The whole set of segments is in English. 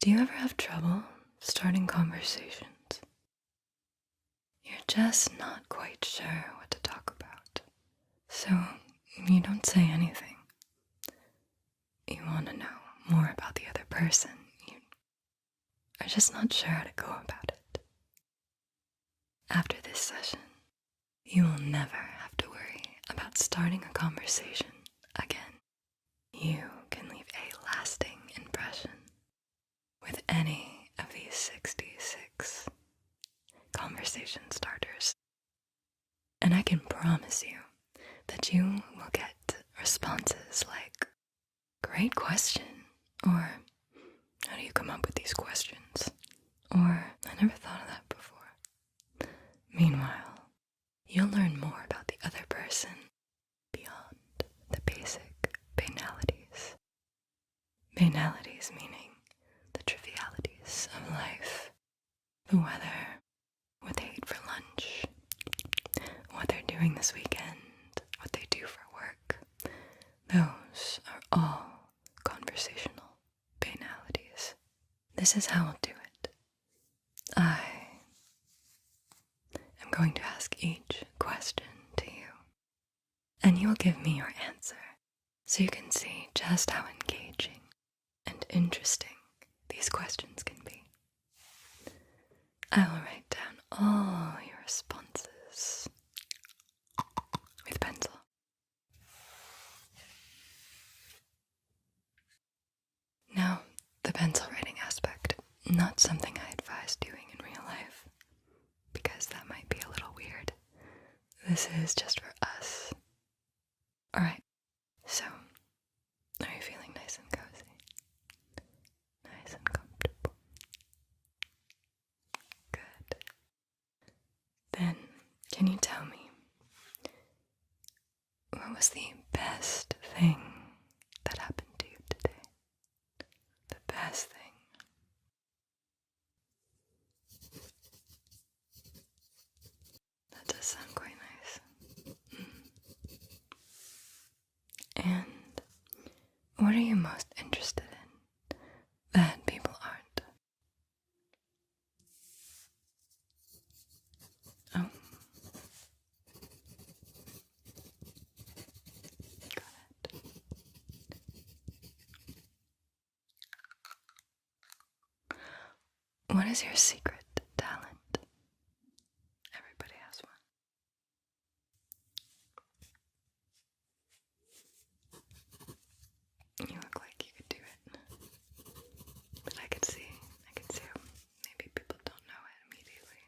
Do you ever have trouble starting conversations? You're just not quite sure what to talk about, so you don't say anything. You want to know more about the other person. You are just not sure how to go about it. After this session, you will never have to worry about starting a conversation again. You can leave a lasting impression with any of these 66 conversation starters. And I can promise you that you will get responses like, "Great question," or "How do you come up with these questions?" or "I never thought of that before." Meanwhile, you'll learn more about the other person beyond the basic banalities. Banalities meaning the trivialities of life, the weather, what they ate for lunch, what they're doing this weekend, what they do for work. Those are all conversational banalities. This is how I'll do it. I am going to ask each question to you, and you'll give me your answer so you can see just how engaging and interesting these questions can be. I will write down all your responses with pencil. Now, the pencil writing aspect, not something I advise doing in real life, because that might be a little weird. This is just for us. Alright, so, are you feeling nice and cozy? Nice and comfortable? Good. Then, can you tell me, what was the best thing that happened to you today? The best thing. That does sound quite nice. And what are you most interested in that people aren't? Oh. Got it. What is your secret talent? Everybody has one. You look like you could do it. But I could see how maybe people don't know it immediately.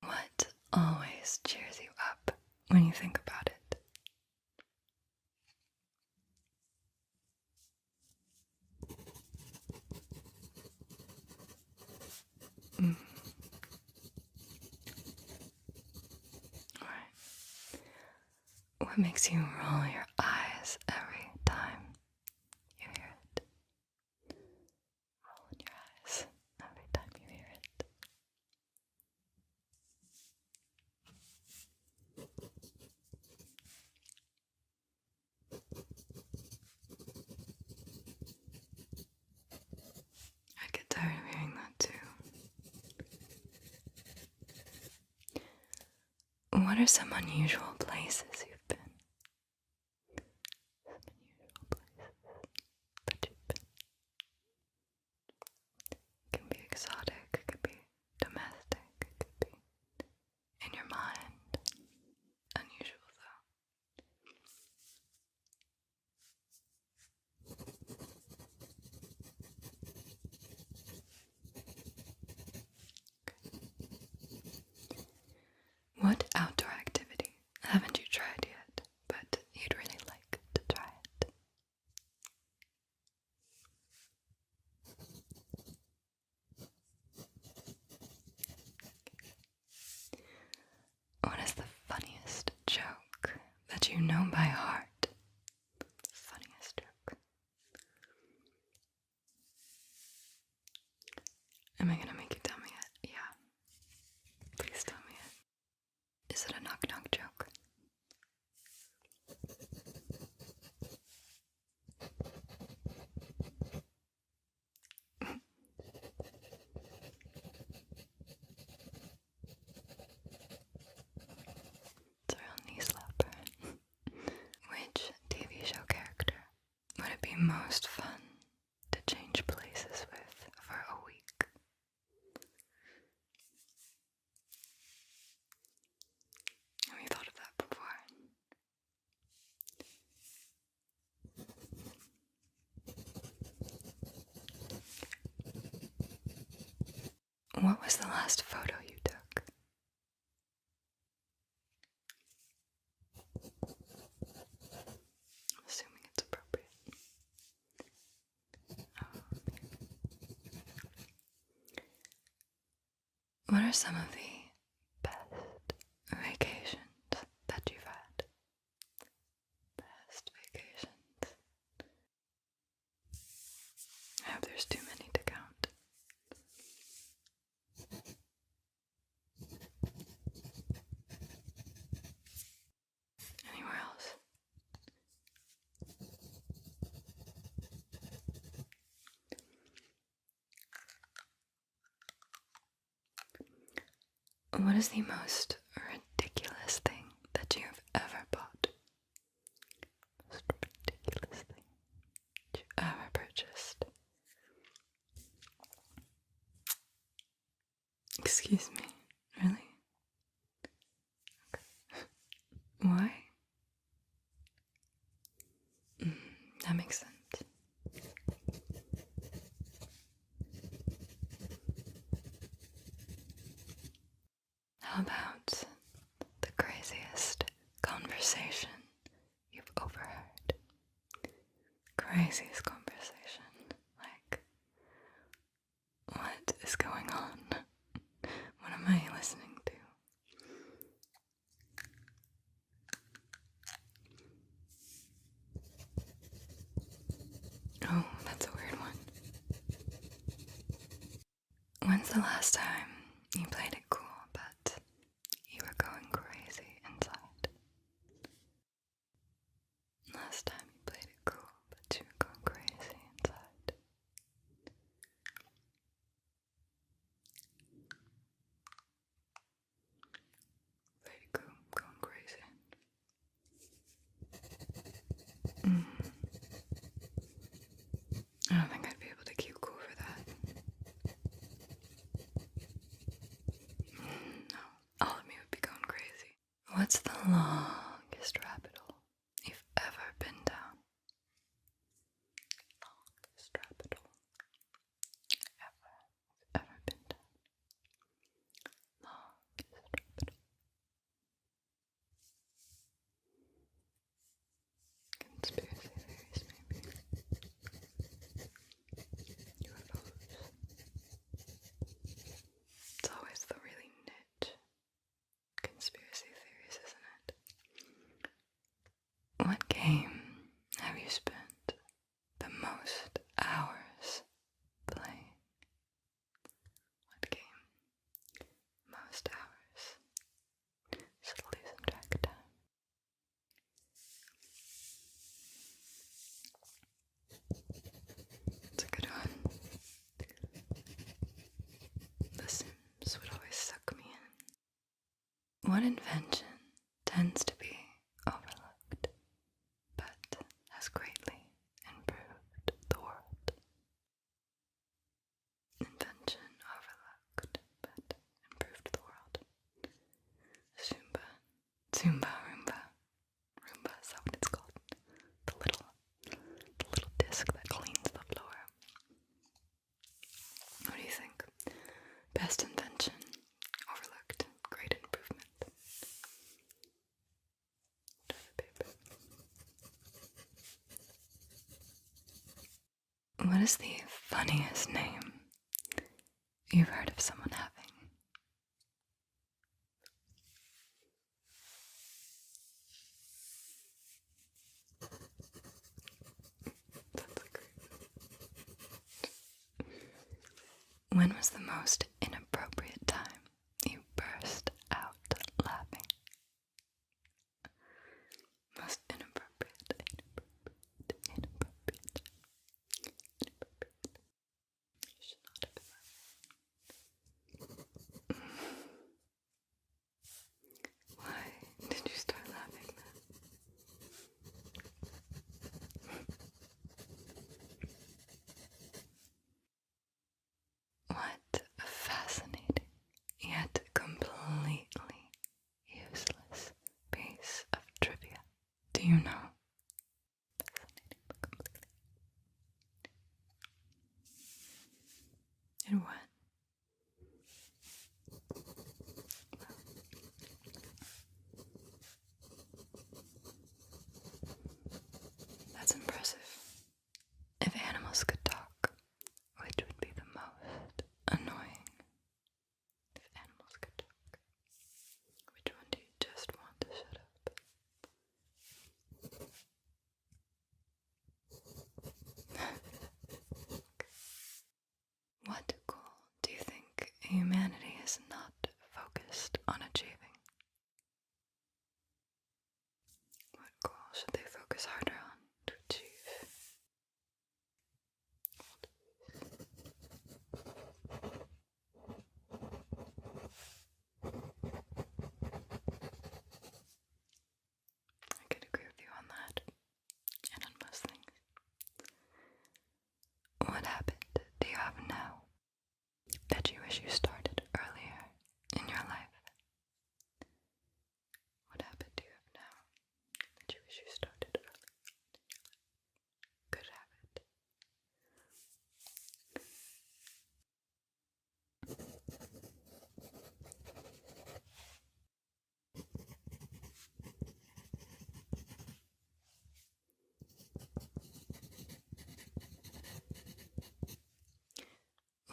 What always cheers you up when you think about it? Alright. What makes you roll your eyes every time you hear it? Rolling your eyes every time you hear it. I'd get tired of hearing that too. What are some unusual places you've been? Some unusual places that you've been. It can be exotic, it could be domestic, it could be in your mind. Unusual though. What outdoor activity haven't you tried yet, but you'd really like to try it? What is the funniest joke that you know by heart? Funniest joke. Am I gonna make you tell me it? Yeah. Please tell me it. Is it a knock-knock joke? most fun to change places with for a week? Have you thought of that before? What was the last photo you took? I'm assuming it's appropriate. What are some of the best vacations that you've had? Best vacations. I hope there's too many to count. Anywhere else? What is the most ridiculous thing that you've ever bought? Most ridiculous thing that you've ever purchased? Excuse me, really? Okay. Why? That makes sense. How about the craziest conversation you've overheard? Craziest conversation. Like, what is going on? What am I listening to? Oh, that's a weird one. When's the last time you played it cool, but you were going crazy inside? Last time you played it cool, but you were going crazy inside. Played it cool, going crazy. I don't think I'd be able to keep cool for that. No, all of me would be going crazy. What's the longest rabbit hole you've ever been down? Longest rabbit hole ever been down. Longest rabbit hole. Conspiracy theories, maybe. UFOs. It's always the really niche conspiracy theories, isn't it? What game have you spent the most hours playing? What game? Most hours. Just losing track of time. It's a good one. The Sims would always suck me in. What invention tends to be overlooked, but has greatly improved the world? Invention overlooked, but improved the world. Zumba. Zumba, Roomba. Roomba, is that what it's called? The little disc that cleans the floor. What do you think? Best invention, overlooked, great improvement. Toilet paper. What is the funniest name you've heard of someone having? That's a great one. When was the most inappropriate time you burst out laughing? Most inappropriate. You should not have been laughing. Why did you start laughing then?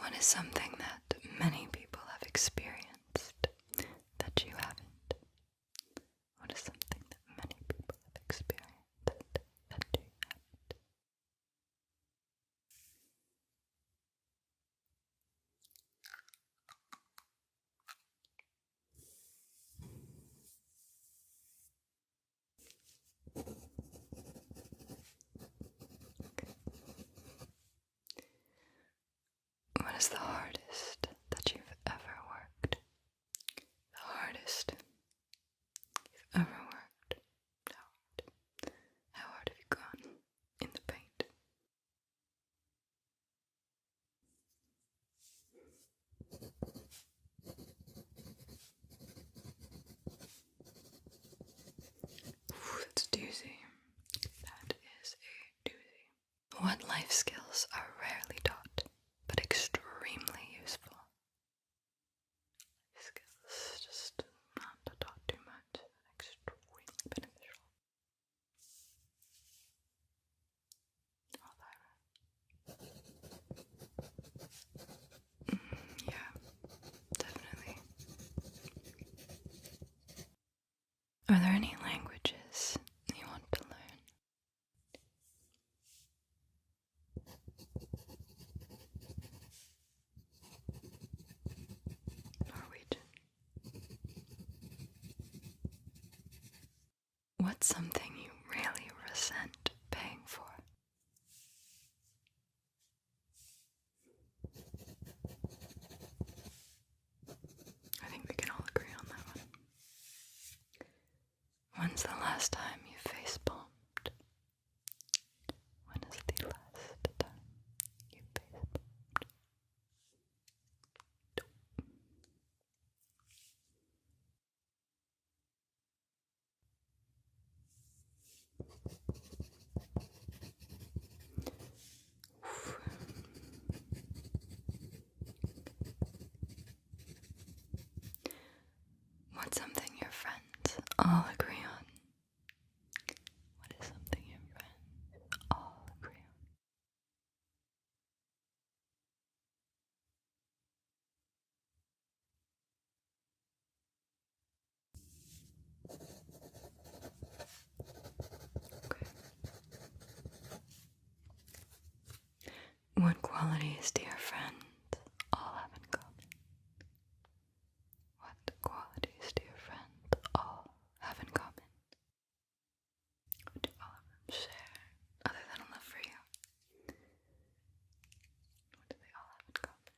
What is something that many people have experienced that you haven't? What is something that many people have experienced that you haven't? What is the hardest that you've ever worked? The hardest you've ever worked? How hard have you gone in the paint? Ooh, that's a doozy. That is a doozy. What life skills are rarely taught, but extremely useful? Skills, just not taught too much, extremely beneficial. Yeah, definitely. Are there any languages you want to learn? Norwegian. What's something you really resent paying for? I think we can all agree on that one. When's the last time you face-palmed? When is the last time you face-palmed? What's something your friends all agree on? What is something your friends all agree on? Okay. What qualities do your friends all have in common? What qualities do your friends all have in common? What do all of them share, other than a love for you? What do they all have in common?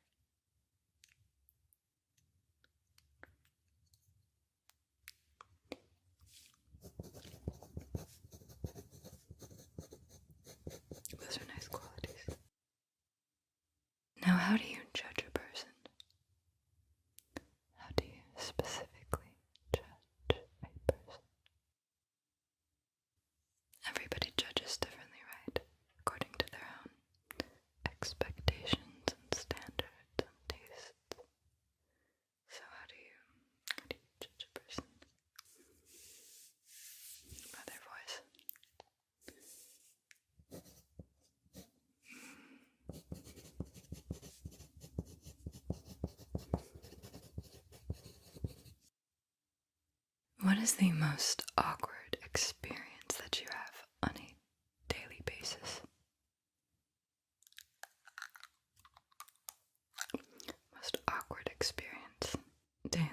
Those are nice qualities. Now, how do you judge a person? How do you specifically judge a person? Everybody judges differently, right? According to their own expectations and standards and tastes. So how do you judge a person? By their voice. What is the most awkward experience that you have on a daily basis? Most awkward experience daily.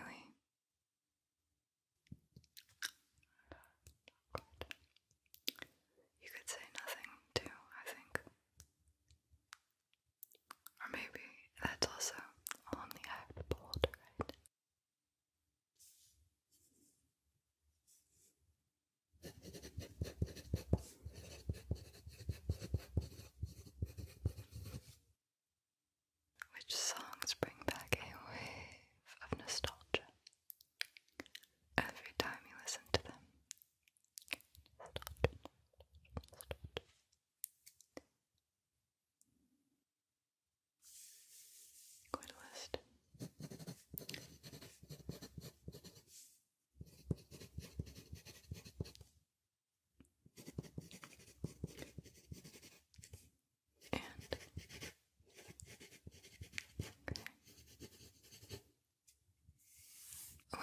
You could say nothing too, I think. Or maybe that's also on the eye of the beholder, right?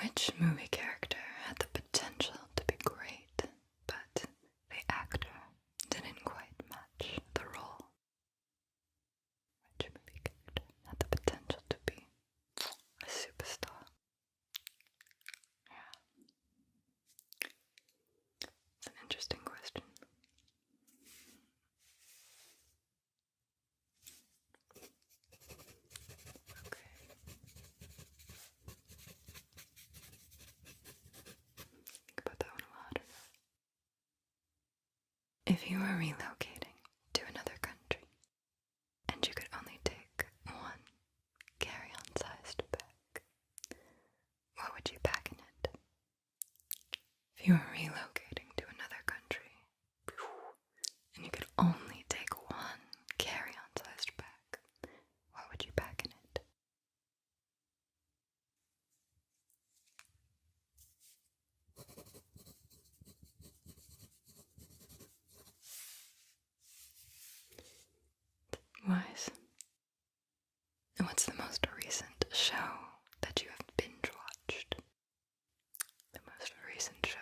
Which movie character had the potential to be great, but the actor didn't quite match the role? Which movie character had the potential to be a superstar? Yeah. It's an interesting question. Okay. Think about that one a lot. If you were relocating to another country and you could only take one carry-on sized bag, what would you pack in it? If you were relocating to another country and you could only take one carry-on sized bag, what would you pack in it? Wise. And what's the most recent show that you have binge-watched? The most recent show.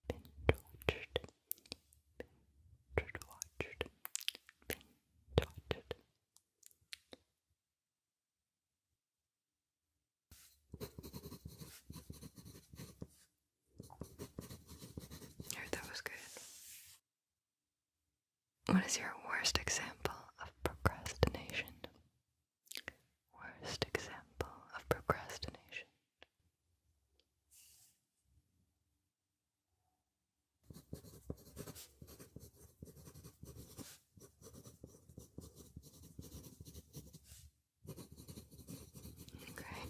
Binge-watched. Binge-watched. Binge-watched. I heard that was good. What is your worst example of procrastination? Worst example of procrastination. Okay.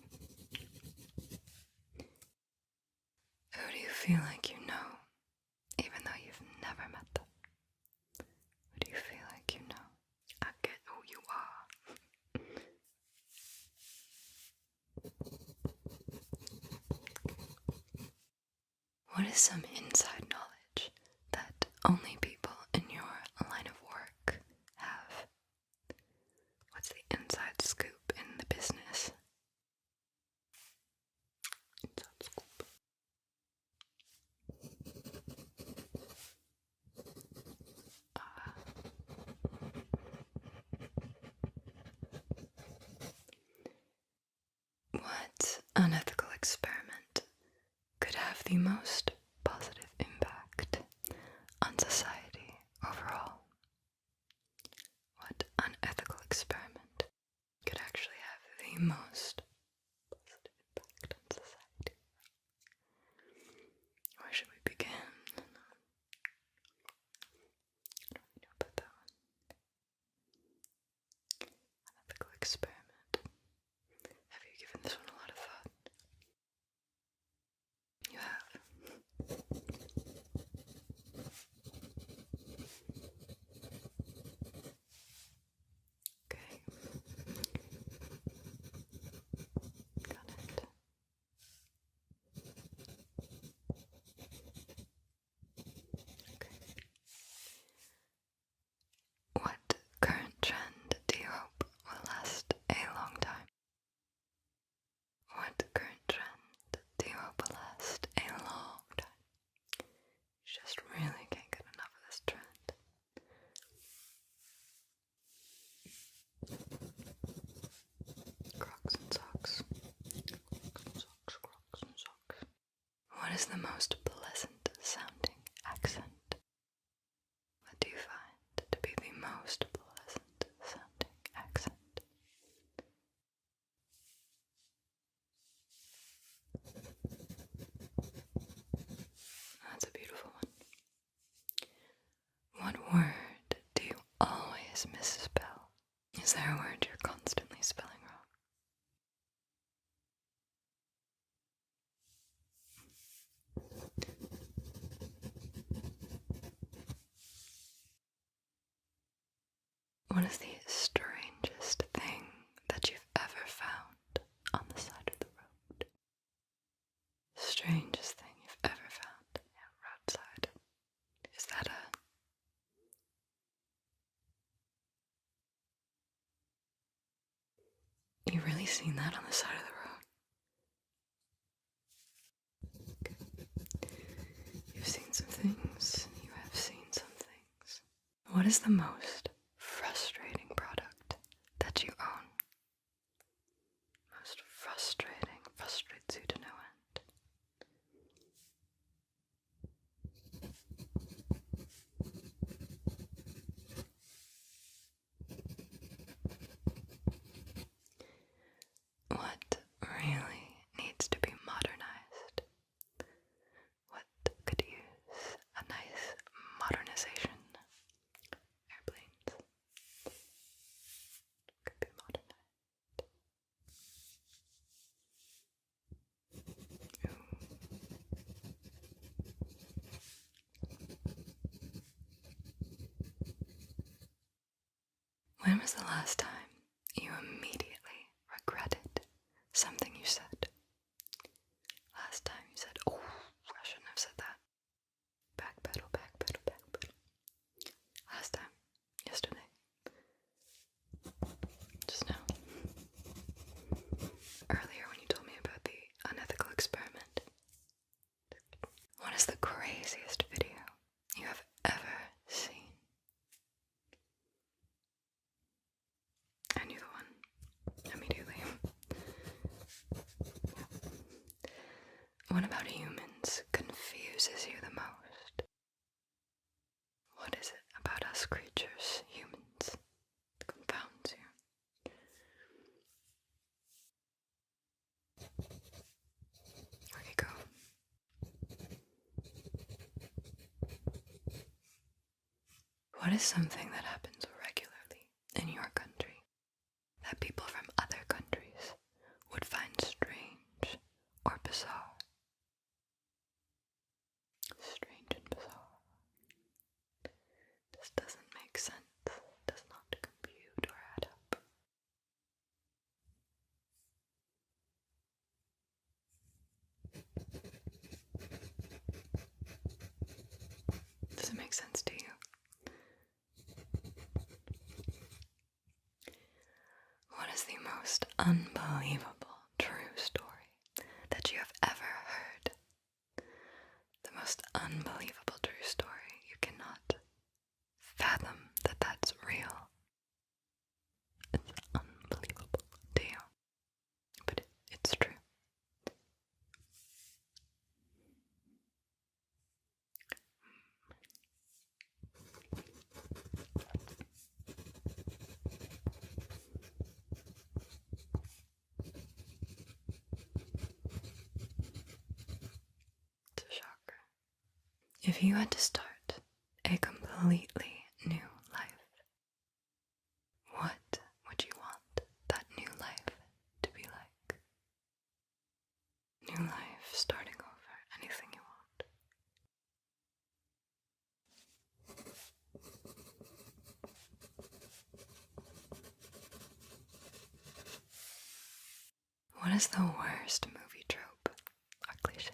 Who do you feel like you know, even though you've never met them? Who do you feel like you know? I get who you are. What is some inside knowledge that only people in your line of work have? What's the inside scoop in the business? Inside scoop. What unethical experiment could have the most positive impact on society overall? What unethical experiment could actually have the most positive impact on society? Where should we begin? I don't really know about that one. Unethical experiment. Have you given this one a lot of thought? You have. Okay. Got it. Okay. What current trend do you hope will last a long time? What current trend do you hope will last a long time? You just really can't get enough of this trend. Crocs and socks. Crocs and socks, crocs and socks. What is the most pleasant sounding accent? What do you find to be the most pleasant sounding accent? That's a beautiful one. What word do you always misspell? Is there a word you're constantly spelling wrong? What is the strangest thing that you've ever found on the side of the road? Strangest thing you've ever found roadside. Is that you really seen that on the side of the road? What is the most frustrating product that you own? Most frustrating, frustrates you to no end. What really needs to be modernized? What could use a nice modernization? Airplanes could be modernized. When was the last time you immediately regretted something you said? Last time you said, oh, I shouldn't have said that. Backpedal, backpedal, backpedal. Last time. Yesterday. Just now. Earlier when you told me about the unethical experiment. What is the craziest video you have ever seen? I knew the one immediately. What about humans confuses you the most? What is it about us creatures, humans, that confounds you? Okay, go. What is something that happens regularly in your country that people from other countries would find strange or bizarre? Strange and bizarre. This doesn't make sense, does not compute or add up. Does it make sense to you? What is the most unbelievable true story that you have ever heard? The most unbelievable true story. You cannot fathom that that's real. It's unbelievable to you. But it's true. It's a shocker. If you had to start a completely new life, what would you want that new life to be like? New life, starting over, anything you want. What is the worst movie trope or cliche?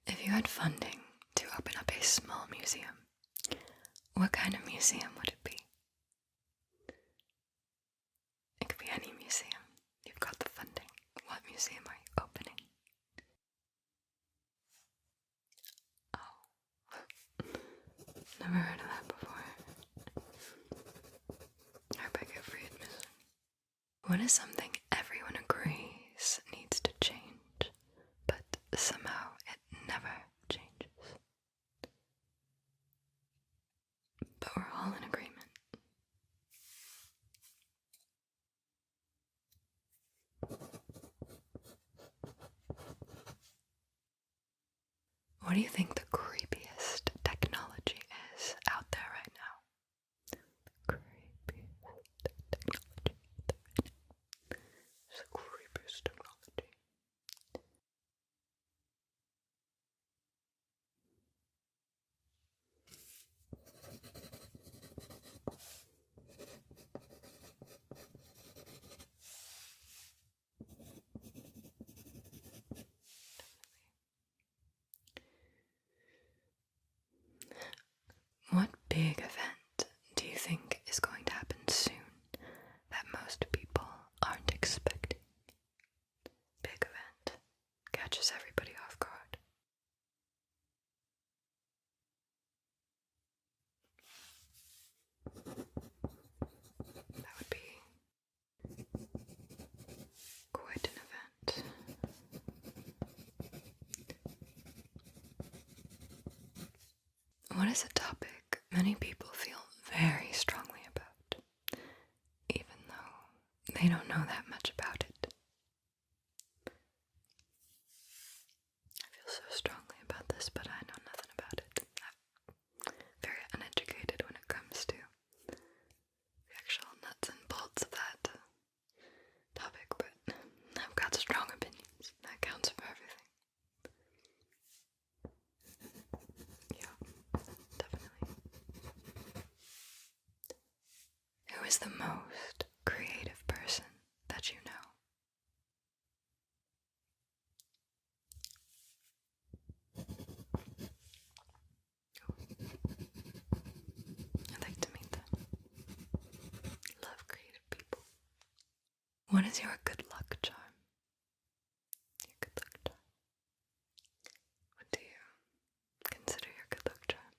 If you had funding to open up a small museum, what kind of museum would it be? It could be any museum. You've got the funding. What museum are you opening? Oh. Never heard of that before. I beg your free admission. What is something everyone agrees needs to change, but somehow it never changes? But we're all in agreement. What do you think the creepiest technology is out there right now? The creepiest technology. It's the creepiest technology. big event do you think is going to happen soon that most people aren't expecting? Big event catches everybody off guard. That would be quite an event. What is a topic many people feel very strongly about, even though they don't know that much about it? I feel so strongly about this, but I know nothing about it. I'm very uneducated when it comes to the actual nuts and bolts of that topic, but I've got strong opinions. That counts for everything. Yeah, definitely. Who is the most creative person that you know? I'd like to meet them. Love creative people. What is your good luck charm? Your good luck charm. What do you consider your good luck charm?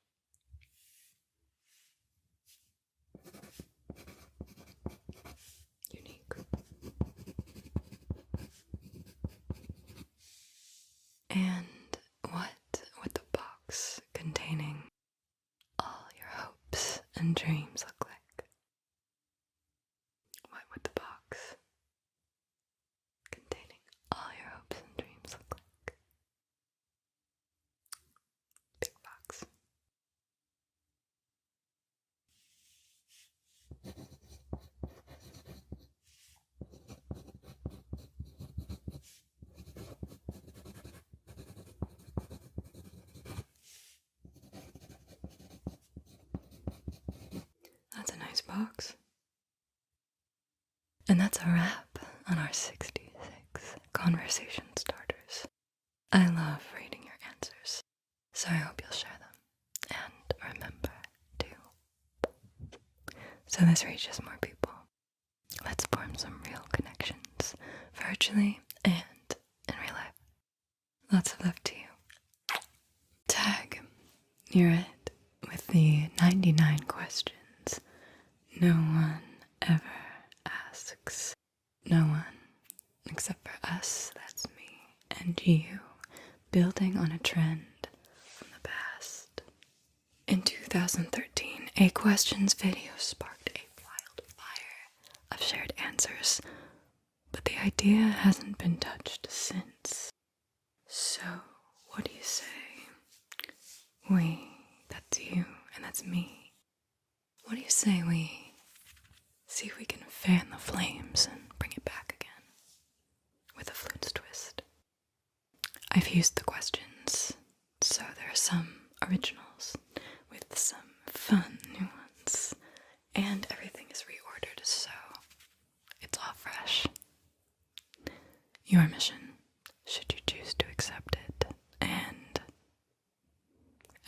Unique. And what would the box containing all your hopes and dreams look like? What would the box containing all your hopes and dreams look like? Big box. That's a nice box. And that's a wrap on our 66 conversation starters. I love reading your answers, so I hope you'll share them. And remember to, so this reaches more people, let's form some real connections, virtually and in real life. Lots of love to you. Tag, you're it, with the 99 questions no one ever asks. No one, except for us, that's me, and you, building on a trend from the past. In 2013, a questions video sparked a wildfire of shared answers, but the idea hasn't been touched since. So, what do you say? We, that's you, and that's me. What do you say we see if we can fan the flames and bring it back again with a floontz twist? I've used the questions, so there are some originals with some fun new ones, and everything is reordered, so it's all fresh. Your mission, should you choose to accept it, and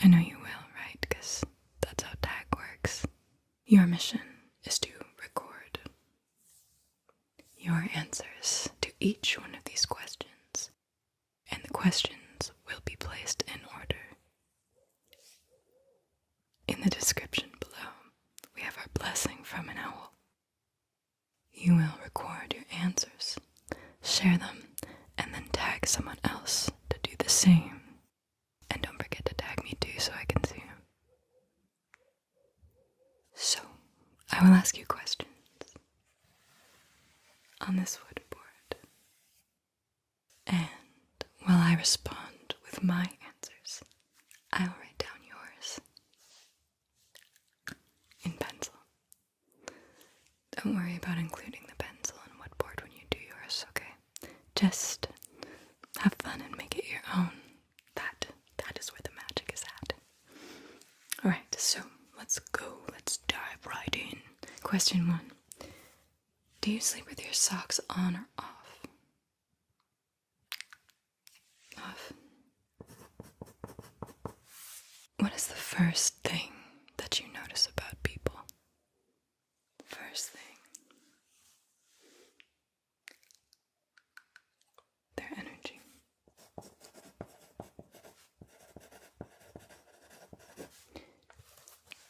I know you will, right? Because that's how tag works. Your mission is to record your answers to each one of these questions, and the questions will be placed in order. In the description below, we have our blessing from an owl. You will record your answers, share them, and then tag someone else to do the same. And don't forget to tag me too so I can see them. So, I will ask you questions on this wood board. And while I respond with my answers, I will write down yours in pencil. Don't worry about including the pencil and wood board when you do yours, okay? Just have fun and make it your own. That is where the magic is at. Alright, so let's go. Let's dive right in. Question 1. Do you sleep with your socks on or off? Off. What is the first thing that you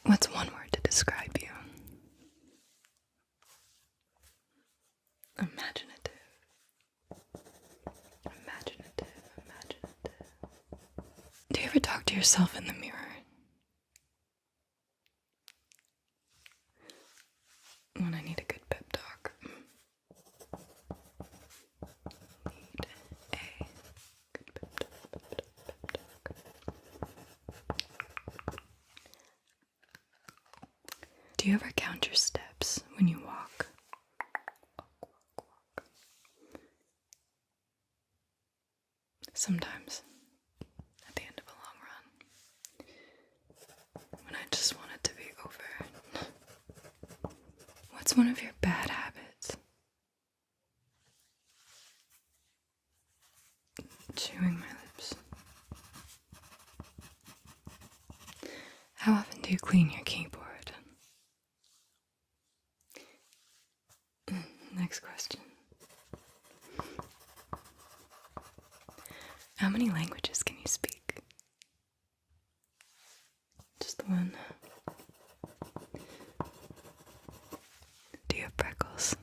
What's one word to describe you? Imaginative. Do you ever talk to yourself in the mirror? When I need a good pep talk. Need a good pep talk. Do you ever count your steps when you walk? Sometimes, at the end of a long run, when I just want it to be over. What's one of your bad habits? Chewing my lips. How often do you clean your keyboard? Next question. How many languages can you speak? Just one. Do you have freckles?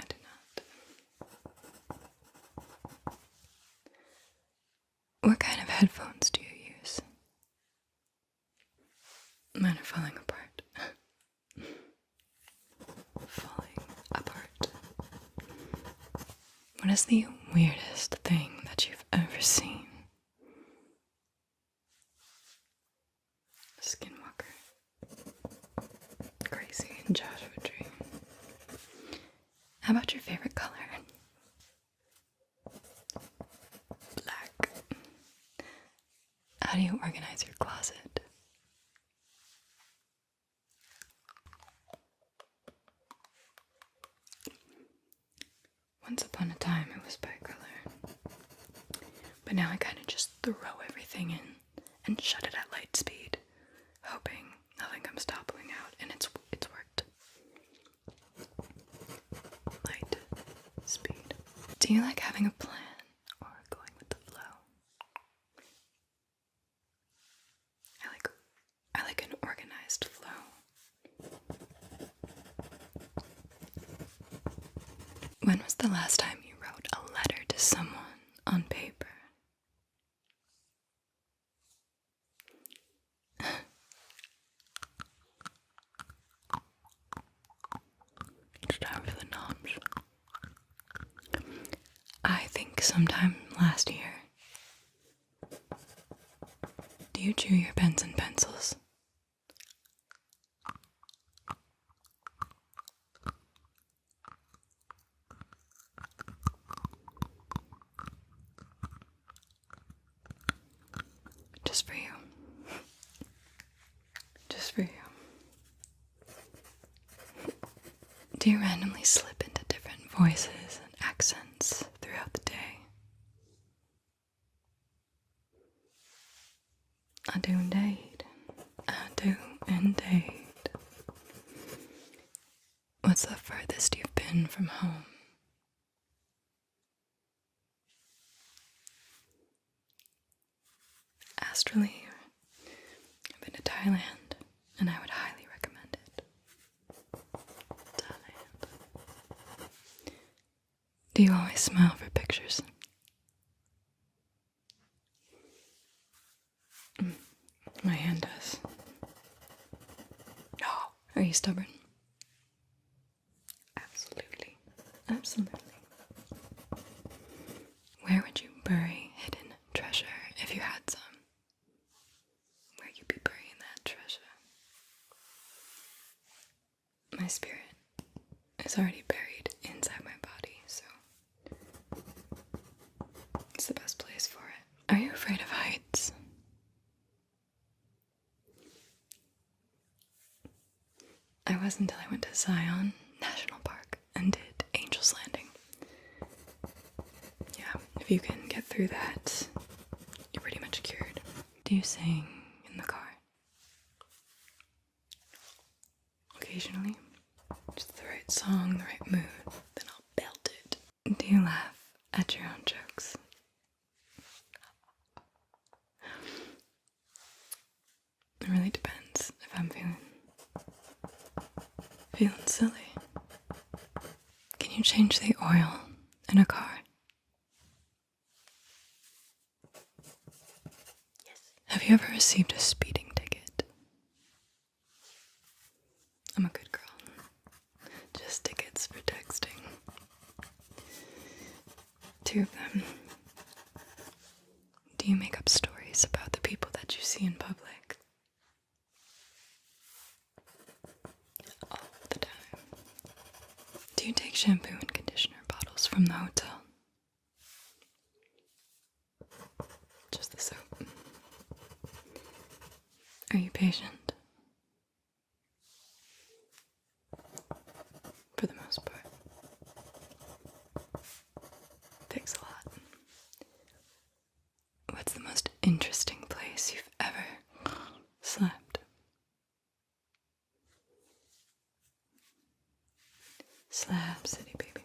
I do not. What kind of headphones do you use? Mine are falling apart. Falling apart. What is the weirdest thing that you've ever seen? A skinwalker. Crazy Joshua Tree. How about your favorite color? Black. How do you organize your closet? Once upon a time it was by color, but now I kind of just throw everything in and shut it at light speed, hoping nothing comes toppling out, and it's worked. Light speed. Do you like having a plan or going with the flow? I like an organized flow. When was the last time you wrote a letter to someone on paper? It's time for the knobs. I think sometime last year. Do you chew your pens and pencils? Just for you. Just for you. Do you randomly slip into different voices and accents throughout the day? I do indeed. I do indeed. What's the furthest you've been from home? Astrally, I've been to Thailand, and I would highly recommend it. Thailand. Do you always smile for pictures? My hand does. Oh, are you stubborn? Absolutely. Absolutely. Where would you bury hidden treasure if you had some? Where you be burying that treasure? My spirit is already buried inside my body, so it's the best place for it. Are you afraid of heights? I was until I went to Zion National Park and did Angel's Landing. Yeah, if you can get through that, you're pretty much cured. Do you sing in the car? Occasionally. Just the right song, the right mood, then I'll belt it. Do you laugh at your own jokes? really depends if I'm feeling silly. Can you change the oil in a car? Yes. Have you ever received a speeding ticket? I'm a good girl. Just tickets for texting. 2 of them. Do you make up stories about the people that you see in public? All the time. Do you take shampoo and conditioner bottles from the hotel? Just the soap. Are you patient? For the most part. Takes a lot. What's the most interesting place you've ever slept? Slab City, baby.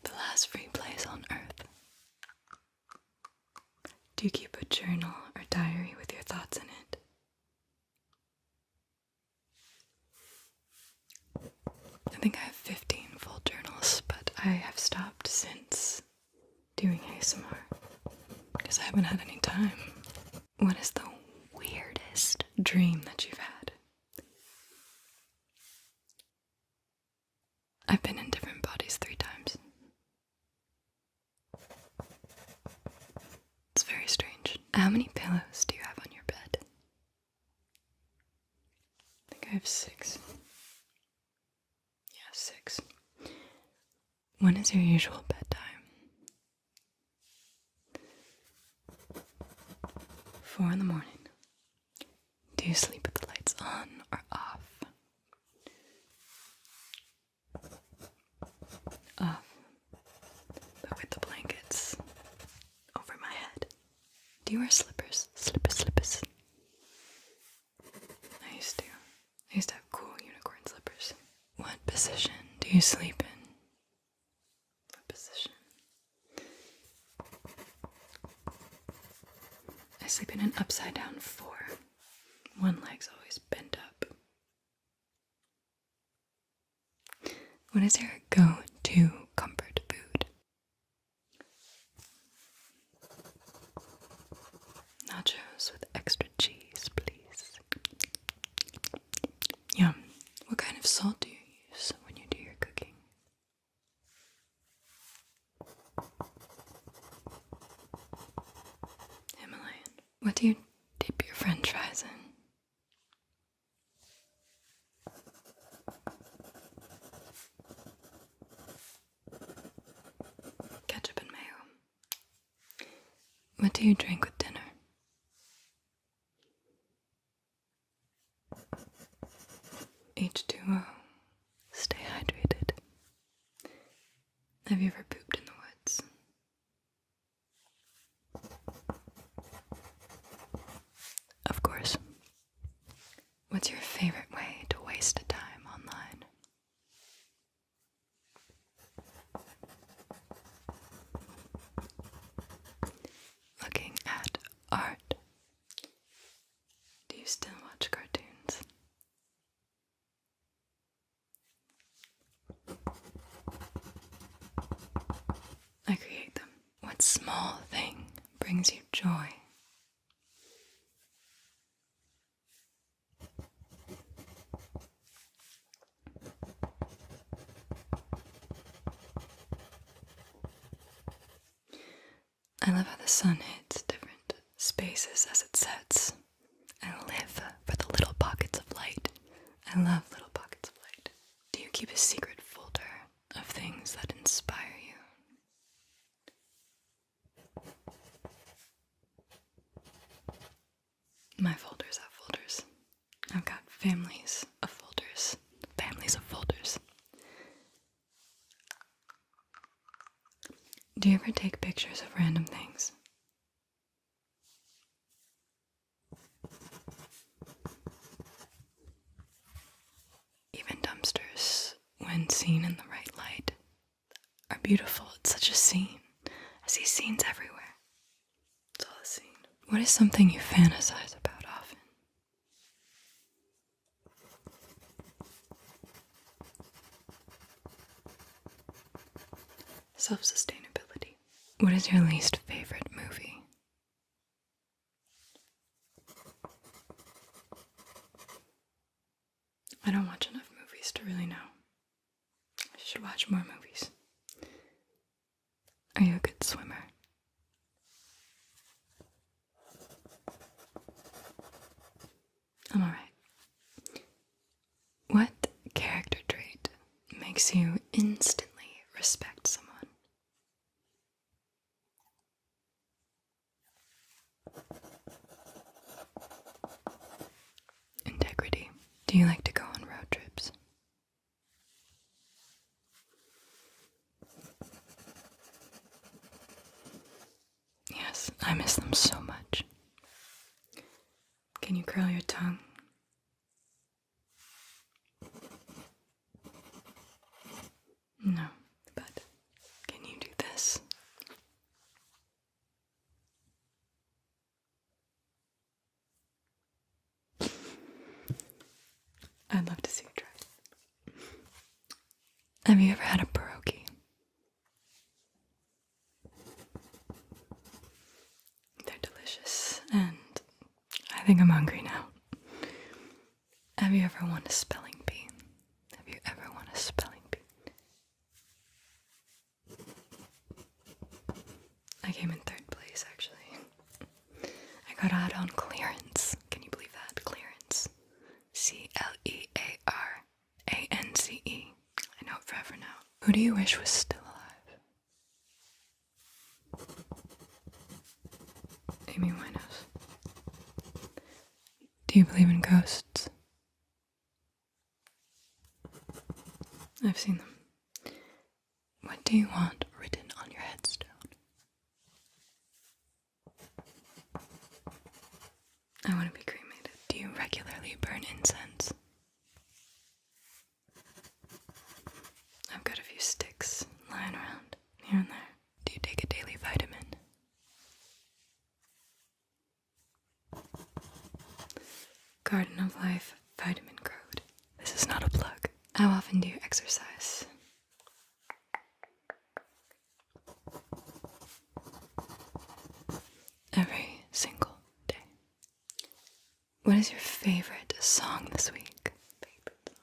The last free place on Earth. Do you keep a journal or diary with your thoughts in it? I think I have 15 full journals, but I have stopped since doing ASMR because I haven't had any time. What is the weirdest dream that you've had? I've been in different bodies 3 times. It's very strange. How many pillows do you have on your bed? I think I have 6. Yeah, 6. When is your usual bedtime? 4 in the morning. Do you sleep with the lights on or off? Off. But with the blankets over my head. Do you wear slippers? Slippers. I used to. I used to have cool unicorn slippers. What position do you sleep in? What position? I sleep in an upside down 4. One leg's always bent up. What is your go-to comfort food? Nachos with extra cheese, please. Yum. What kind of salt do you use when you do your cooking? Himalayan. What do you dip your french fries in? Ketchup and mayo. What do you drink with dinner? H2O. Stay hydrated. Have you ever pooped in the woods? Of course. What's your favorite way to waste time online? Looking at art. Do you still watch cartoons? I create them. What small thing brings you joy? I love how the sun hits different spaces as it sets. I live for the little pockets of light. I love little pockets of light. Do you keep a secret folder of things that inspire you? My folders have folders. I've got families of folders. Families of folders. Do you ever take pictures of random things? Even dumpsters, when seen in the right light, are beautiful. It's such a scene. I see scenes everywhere. It's all a scene. What is something you fantasize about often? self-sustainability. What is your least favorite movie? I don't watch enough movies to really know. I should watch more movies. Are you a good swimmer? I'm alright. What character trait makes you instantly respect someone? Integrity. Do you like to go on road trips? Yes, I miss them so much. Can you curl your tongue? No, but can you do this? I'd love to see you try. Have you ever had a pierogi? They're delicious, and I think I'm hungry now. Have you ever won a spelling bee? Have you ever won a spelling bee? I came in third place, actually. I got out on clearance. Can you believe that? Clearance. Clearance. I know it forever now. Who do you wish was still alive? Amy Winehouse. Do you believe in ghosts? I've seen them. What do you want written on your headstone? I want to be cremated. Do you regularly burn incense? I've got a few sticks lying around here and there. Do you take a daily vitamin? Garden of Life Vitamin Code. This is not a plug. How often do you exercise? Every single day. What is your favorite song this week? Favorite song.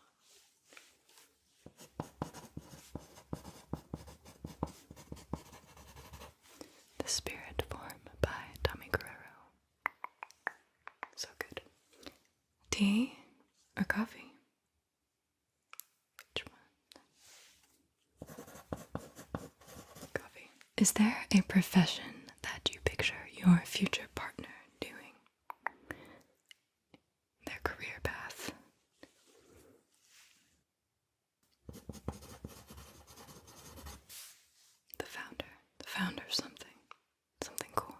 The Spirit Form by Tommy Guerrero. So good. Tea or coffee? Which one? Coffee. Is there a profession that you picture your future partner doing? Their career path? The founder of something cool.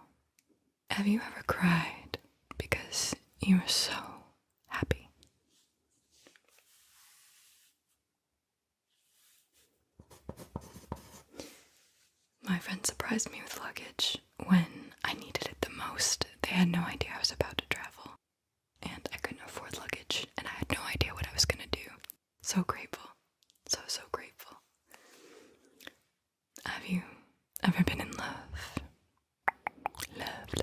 Have you ever cried because you were so happy? My friend surprised me with luggage when I needed it the most. They had no idea I was about to travel, and I couldn't afford luggage, and I had no idea what I was going to do. So grateful. So grateful. Have you ever been in love? Love.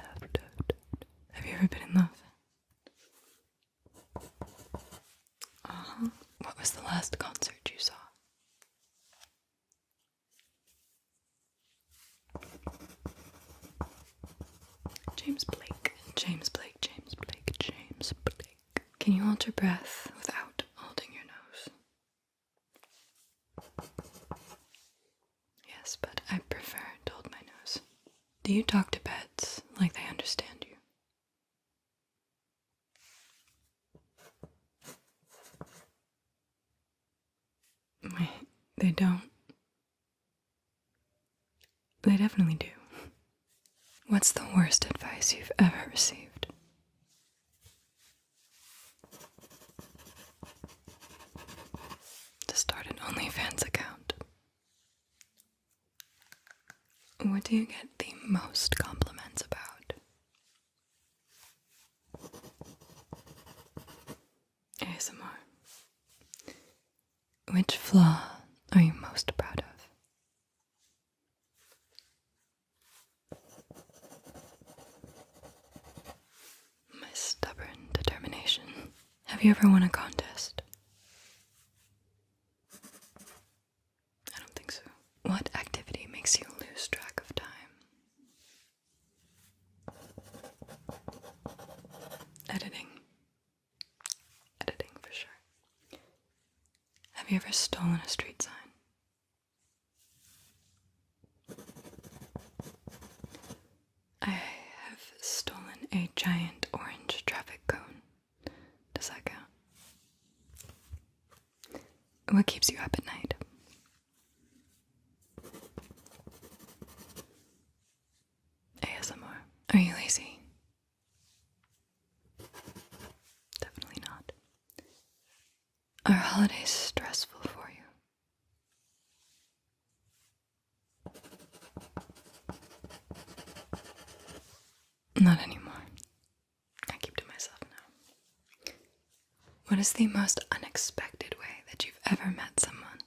Have you ever been in love? What was the last concert you saw? James Blake. Can you hold your breath without holding your nose? Yes, but I prefer to hold my nose. Do you talk to pets like they understand you? Wait, they don't? They definitely do. What's the worst advice you've ever received? To start an OnlyFans account. What do you get the most compliments about? ASMR. Which flaw are you most proud of? Have you ever won a contest? I don't think so. What activity makes you lose track of time? Editing. Editing for sure. Have you ever stolen a street sign? I have stolen a giant orange traffic cone. Does that count? What keeps you up at night? ASMR. Are you lazy? Definitely not. Are holidays stressful for you? Not anymore. I keep to myself now. What is the most unexpected way that you've ever met someone?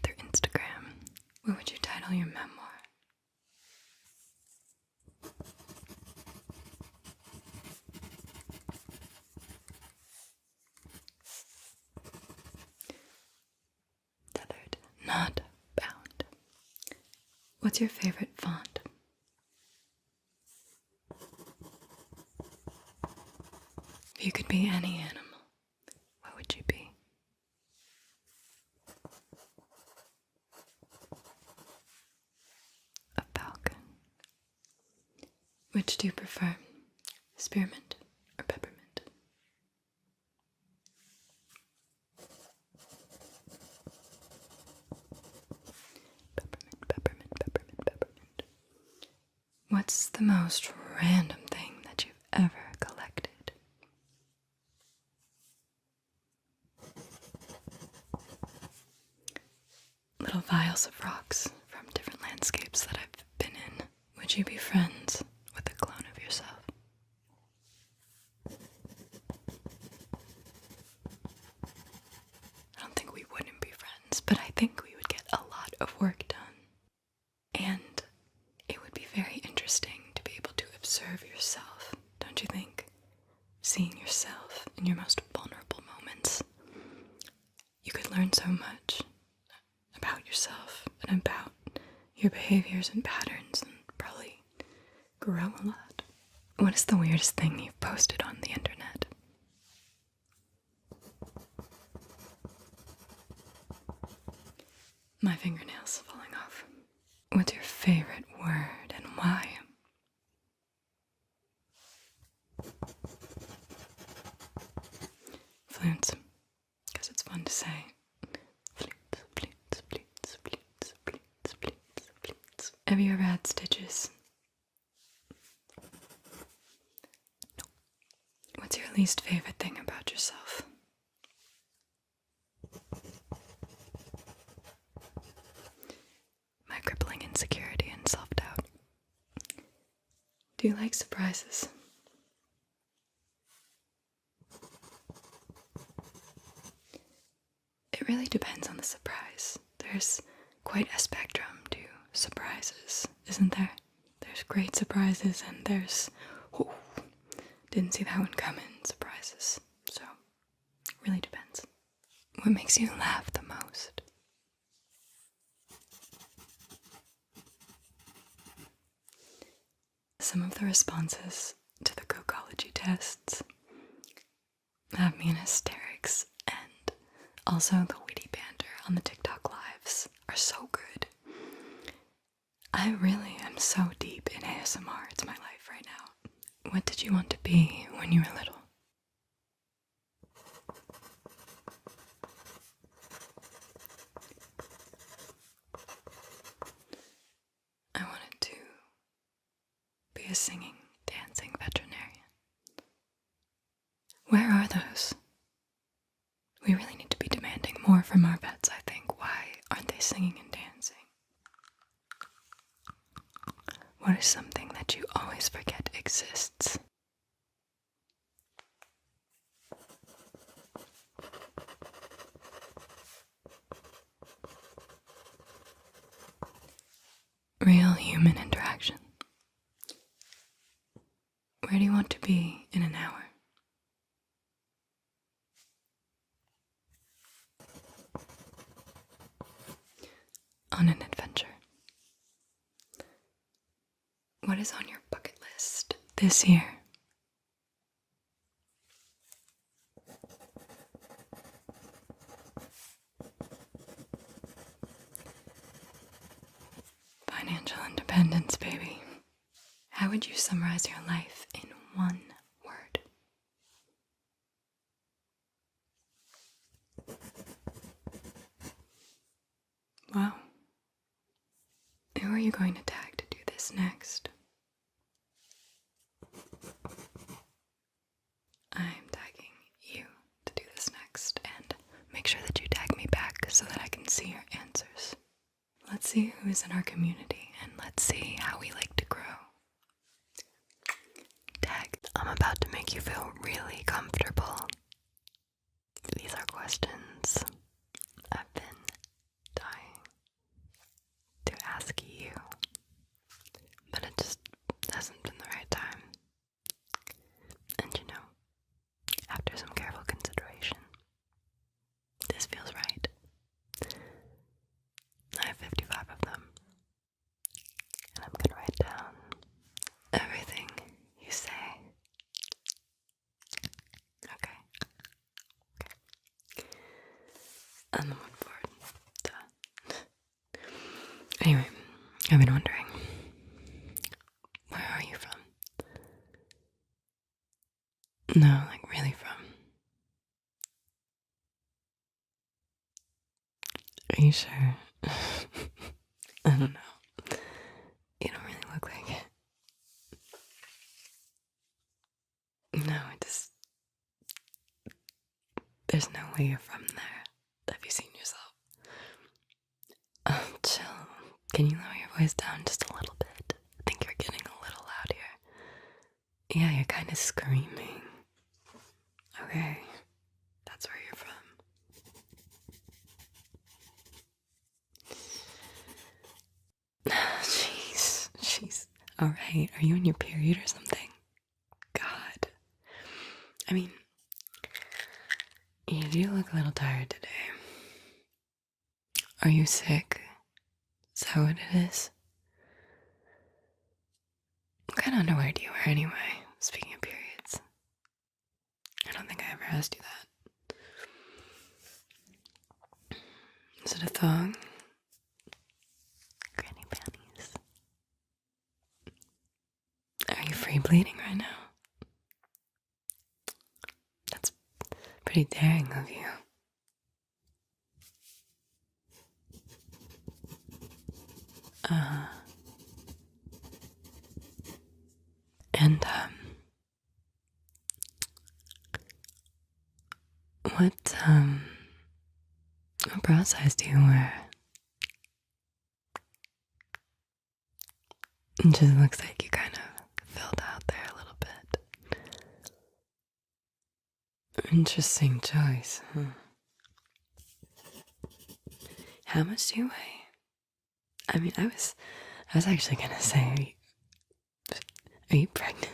Their Instagram. What would you title your memoir? Tethered, not bound. What's your favorite font? If you could be any animal, what would you be? A falcon. Which do you prefer, spearmint or peppermint? Peppermint, peppermint, peppermint, peppermint. What's the most random thing that you've ever collected? Little vials of rocks from different landscapes that I've been in. Would you be friends with a clone of yourself? I don't think we wouldn't be friends, but I think we would get a lot of work done. And it would be very interesting to be able to observe yourself, don't you think? Seeing yourself in your most vulnerable moments. You could learn so much about yourself and about your behaviors and patterns and probably grow a lot. What is the weirdest thing you've posted on the internet? My fingernails falling off. What's your favorite word and why? Floontz, because it's fun to say. Floontz, floontz, floontz, floontz, floontz, floontz, floontz. Have you ever had stitches? No. What's your least favorite thing about yourself? My crippling insecurity and self-doubt. Do you like surprises? It really depends on the surprise. There's quite a spectrum to surprises, isn't there? There's great surprises and there's, oh, didn't see that one coming surprises. So, it really depends. What makes you laugh the most? Some of the responses to the Cocology tests have me in hysterics, and also the witty banter on the TikTok lives are so good. I really am so deep in ASMR, it's my life right now. What did you want to be when you were little? I wanted to be a singing, dancing veterinarian. Where are those? We really need to be demanding more from our vets, I think. Why aren't they singing and dancing? What is something that you always forget exists? Real human interaction. Where do you want to be in an hour? On an adventure. What is on your bucket list this year? Financial independence, baby. How would you summarize your life in one word? Wow. Who are you going to tag to do this next? I'm tagging you to do this next, and make sure that you tag me back so that I can see your answers. Let's see who is in our community, and let's see how we like to grow. Tag. I'm about to make you feel really comfortable. These are questions I've been dying to ask you, but it just hasn't been the right time. And you know, after some careful consideration, this feels right. I have 55 of them, and I'm gonna write down everything you say. Okay. I'm looking forward to that. Anyway, I've been wondering, where are you from? No, like really from. Are you sure? I don't know. You don't really look like it. No, there's no way you're from there. Have you seen yourself? Oh, chill. Can you lower your voice down just a little bit? I think you're getting a little loud here. Yeah, you're kind of screaming. Okay, that's where you're from. Jeez. Alright, are you on your period or something? God. I mean, you do look a little tired today. Are you sick? Is that what it is? What kind of underwear do you wear anyway? Speaking of periods. I don't think I ever asked you that. Is it a thong? Granny panties. Are you free bleeding right now? That's pretty daring of you. And, what bra size do you wear? It just looks like you kind of filled out there a little bit. Interesting choice, huh? How much do you weigh? I mean, I was actually gonna say, are you pregnant?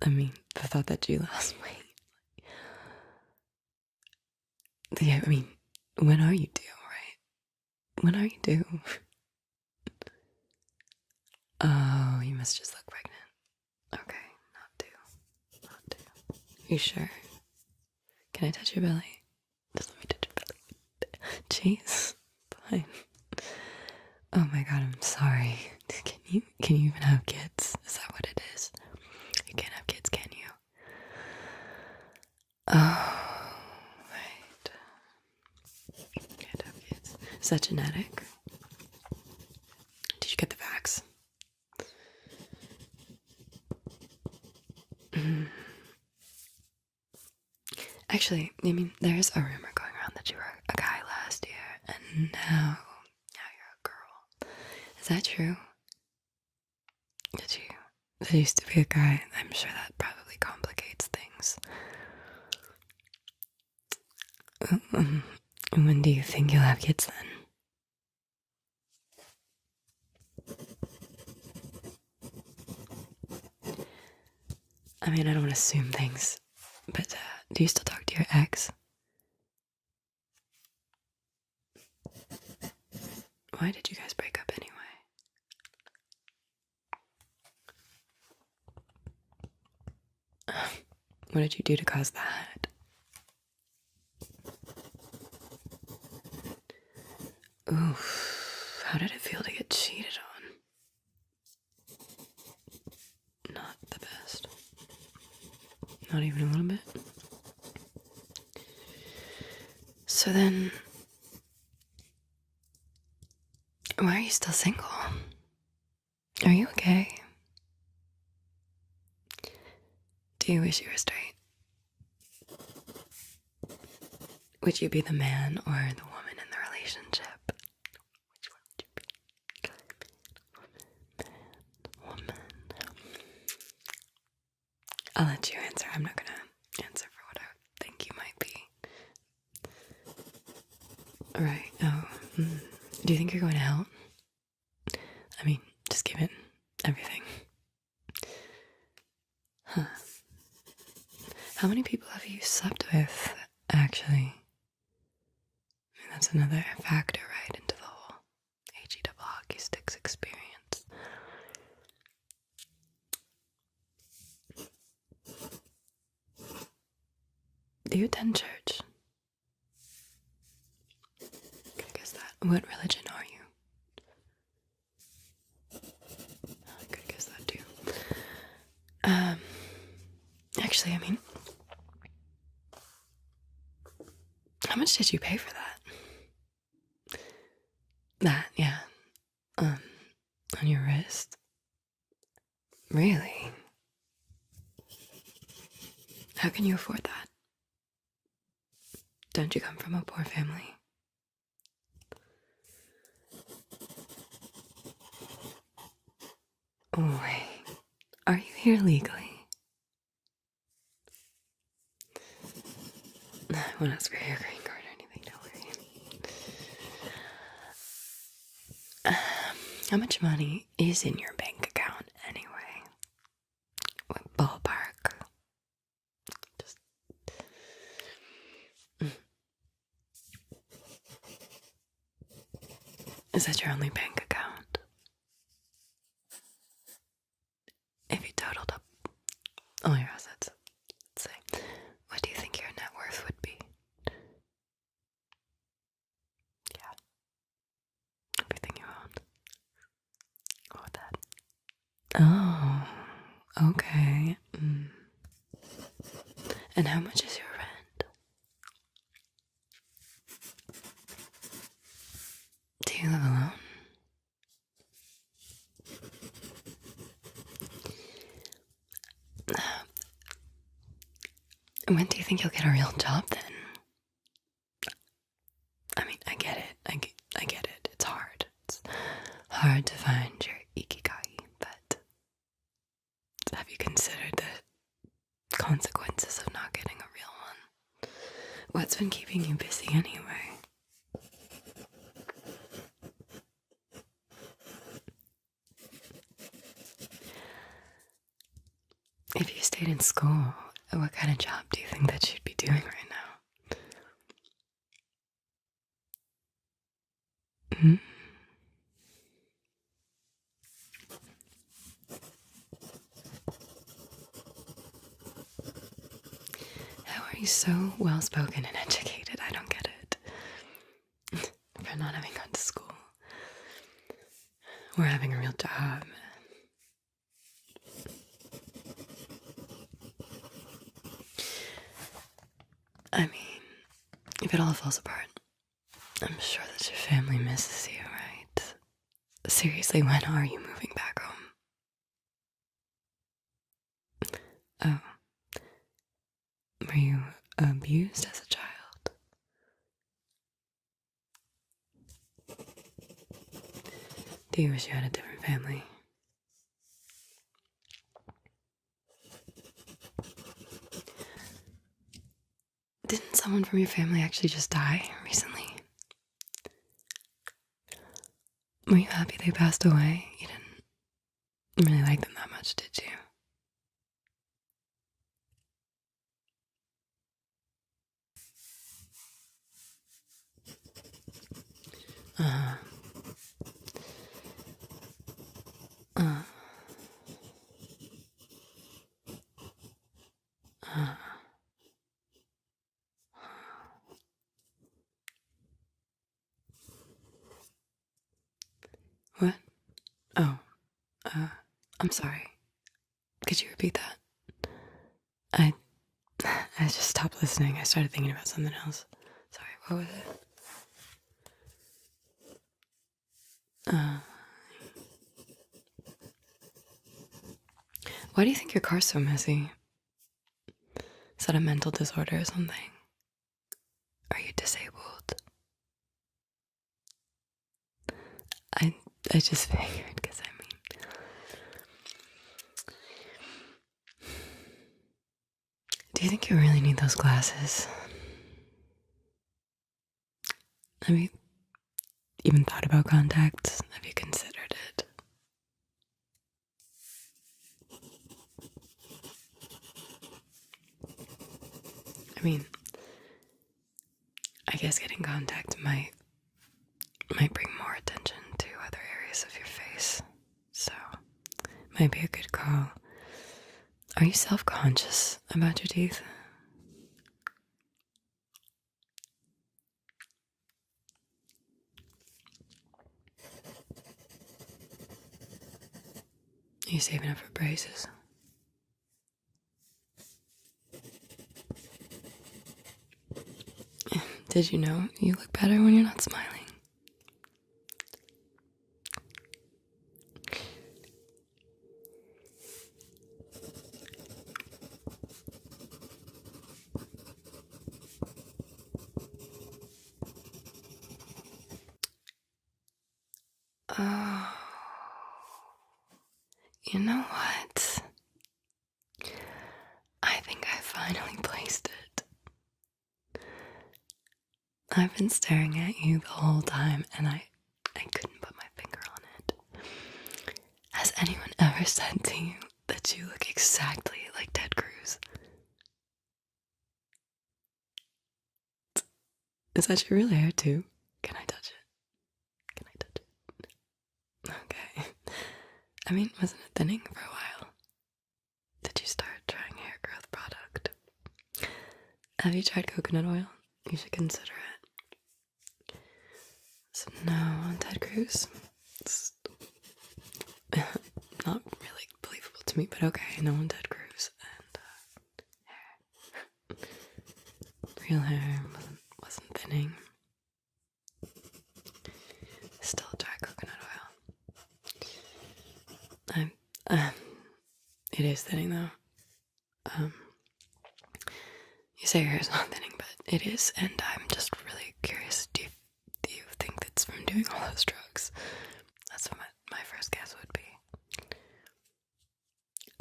I mean, the thought that you lost weight. Yeah, I mean, when are you due, right? When are you due? Oh, you must just look pregnant. Okay, not due. You sure? Can I touch your belly? Just let me touch your belly. Jeez, fine. Oh my god, I'm sorry. Can you even have kids? Is that what it is? You can't have kids, can you? Oh, right. You can't have kids. Is that genetic? Did you get the vax? Actually, I mean, there's a rumor going around that you were a guy last year, and now you're a girl. Is that true? Did you used to be a guy? I'm sure that probably complicates things. When do you think you'll have kids then? I mean, I don't want to assume things, but do you still talk to your ex? Why did you guys break up anyway? What did you do to cause that? Oof, how did it feel to get cheated on? Not the best. Not even a little bit. So then, why are you still single? Are you okay? Do you wish you were straight? Would you be the man or the woman in the relationship? Which one would you be? Woman. I'll let you answer. I'm not gonna answer for what I think you might be. Alright, do you think you're going to hell? I mean, just given everything. Huh. How many people have you slept with, actually? I mean, that's another factor, right, into the whole HE double hockey sticks experience. Do you attend church? I guess that. What religion are you? I could guess that too. Actually, I mean, how much did you pay for that? That, yeah. On your wrist? Really? How can you afford that? Don't you come from a poor family? Oh, wait. Are you here legally? I won't ask for your green card or anything, don't worry. How much money is in your bank account anyway? What ballpark? Just... Is that your only bank account? If you totaled up all your assets, let's say, what do you think your net worth would be? Yeah. Everything you own. What would that? Oh, okay. And how much is your rent? Do you live alone? When do you think you'll get a real job then? I mean, I get it. I get it. It's hard. It's hard to find your ikigai, but have you considered the consequences of not getting a real one? What's been keeping you busy anyway? If you stayed in school, what kind of job do you think that you'd be doing right now? How are you so well spoken and educated? I don't get it. For not having gone to school or having a real job. I mean, if it all falls apart, I'm sure that your family misses you, right? Seriously, when are you moving back home? Oh. Were you abused as a child? Do you wish you had a different family? Didn't someone from your family actually just die recently? Were you happy they passed away? You didn't really like them that much, did you? Uh, uh, uh. What? Oh, I'm sorry. Could you repeat that? I I just stopped listening. I started thinking about something else. Sorry, what was it? Why do you think your car's so messy? Is that a mental disorder or something? Are you disabled? I I just figured, because do you think you really need those glasses? Have you even thought about contacts? Have you considered it? I mean, I guess getting contacts might bring more attention to other areas of your face, so might be a good call. Are you self-conscious about your teeth? Are you saving up for braces? Did you know you look better when you're not smiling? Oh, you know what? I think I finally placed it. I've been staring at you the whole time and I couldn't put my finger on it. Has anyone ever said to you that you look exactly like Ted Cruz? Is that your real hair too? Can I touch it? Can I touch it? Okay. I mean, wasn't it thinning for a while? Did you start trying hair growth product? Have you tried coconut oil? You should consider it. So no on Ted Cruz. It's not really believable to me, but okay, no on Ted Cruz. And real hair wasn't thinning. Still try coconut oil. It is thinning though. You say your hair's not thinning, but it is, and I'm just really curious. Do you think it's from doing all those drugs? That's what my first guess would be.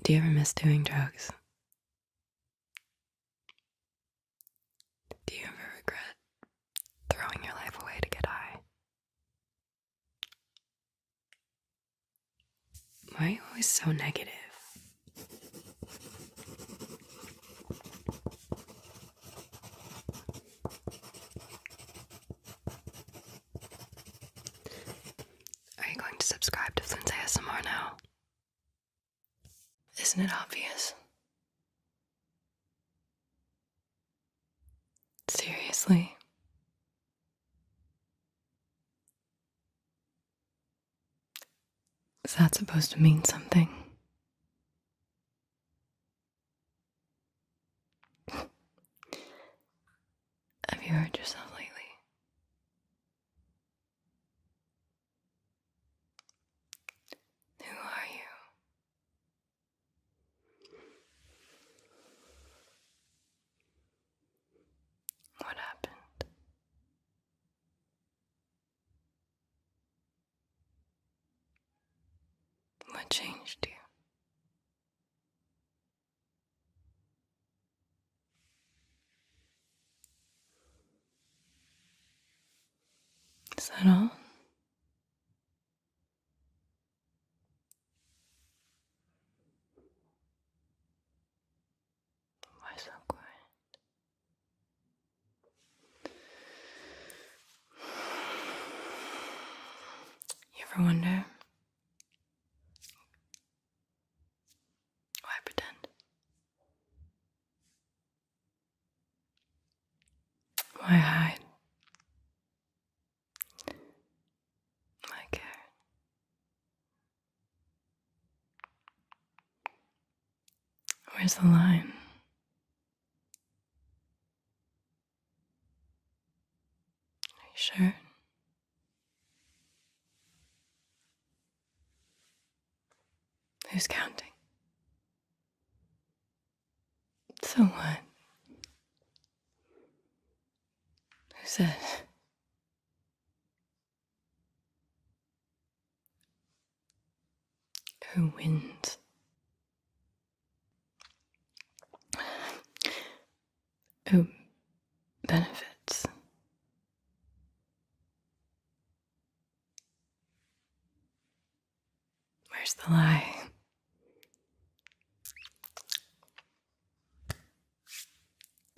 Do you ever miss doing drugs? Do you ever regret throwing your life away to get high? Why are you always so negative? Are you going to subscribe to Floontz ASMR now? Isn't it obvious? Seriously? Is that supposed to mean something? Have you hurt yourself lately? Who are you? What happened? What changed you? Is that all? Why so quiet? Ever wonder why pretend? Why hide? Why care? Where's the line? Are you sure? Who's counting? So what? Who said? Who wins? Who benefits? Where's the lie?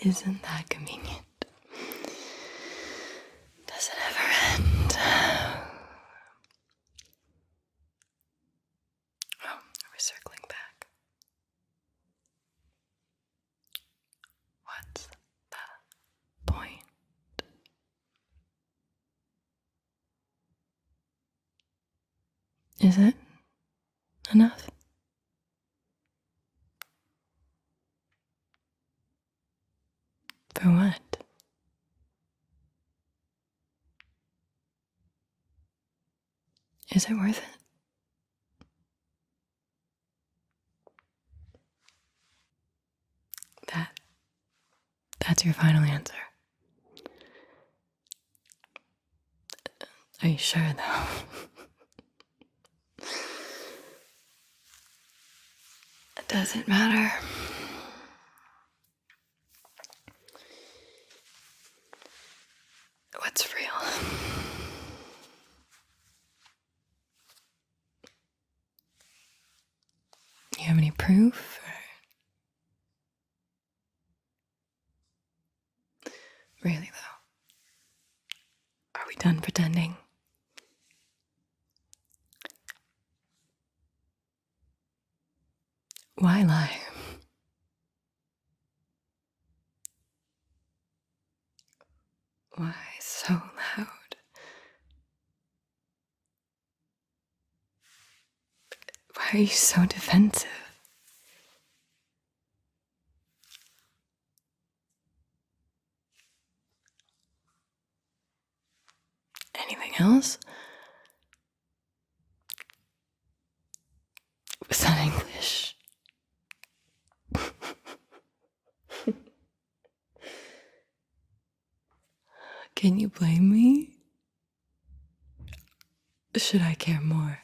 Isn't that convenient? Does it ever end? Oh, we're circling back. What's the point? Is it enough? For what? Is it worth it? That's your final answer. Are you sure, though? Does it matter? What's real? You have any proof? Really, though? Are we done pretending? Why lie? Why so loud? Why are you so defensive? Anything else? Was that English? Can you blame me? Should I care more?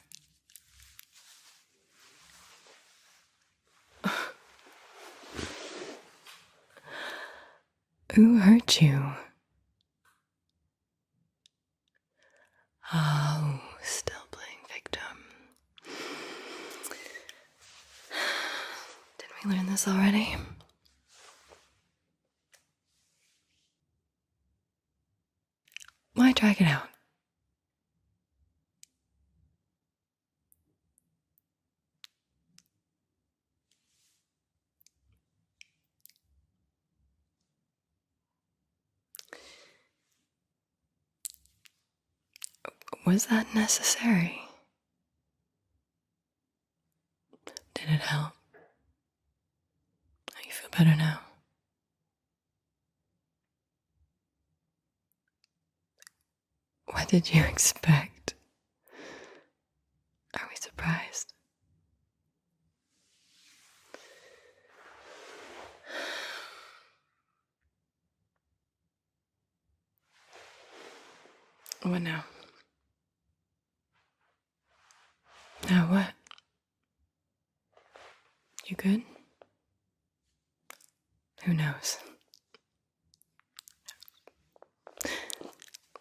Who hurt you? Oh, still playing victim. Didn't we learn this already? Why drag it out? Was that necessary? Did it help? You feel better now? What did you expect? Are we surprised? What now? Now what? You good? Who knows?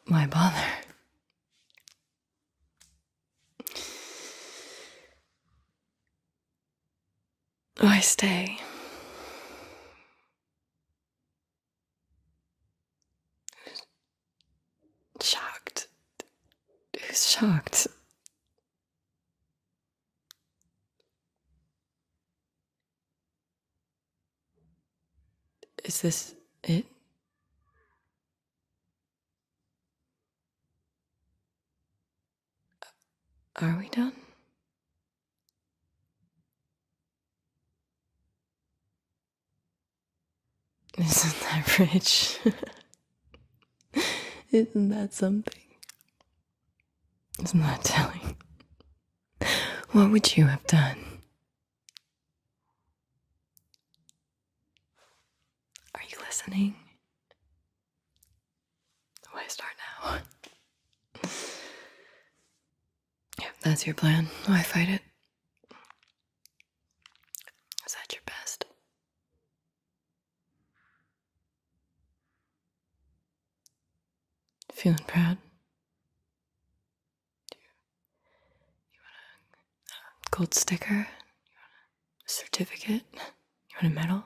Why bother? Why stay? Shocked? Who's shocked? Is this it? Are we done? Isn't that rich? Isn't that something? Isn't that telling? What would you have done? Are you listening? Why start now? Yeah, that's your plan. Why fight it? Is that your best? Feeling proud? Gold sticker? You want a certificate? You want a medal?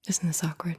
Isn't this awkward?